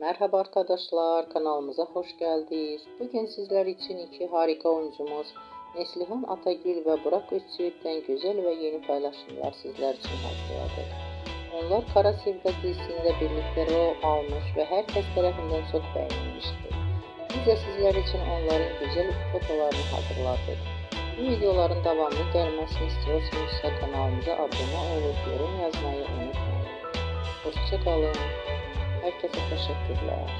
Merhaba arkadaşlar, kanalımıza hoş geldiniz. Bugün sizler için iki harika oyuncumuz Neslihan Atagül ve Burak Özçivit'ten güzel ve yeni paylaşımlar sizler için hazırladık. Onlar Kara Sevda dizisinde birlikte rol almış ve herkes tarafından çok beğenilmişti. Biz de sizler için onların güzel fotolarını hazırladık. Bu videoların devamlı gelmesini istiyorsanız kanalımıza abone olup yorum yazmayı unutmayın. Hoşça kalın. Herkese teşekkürler.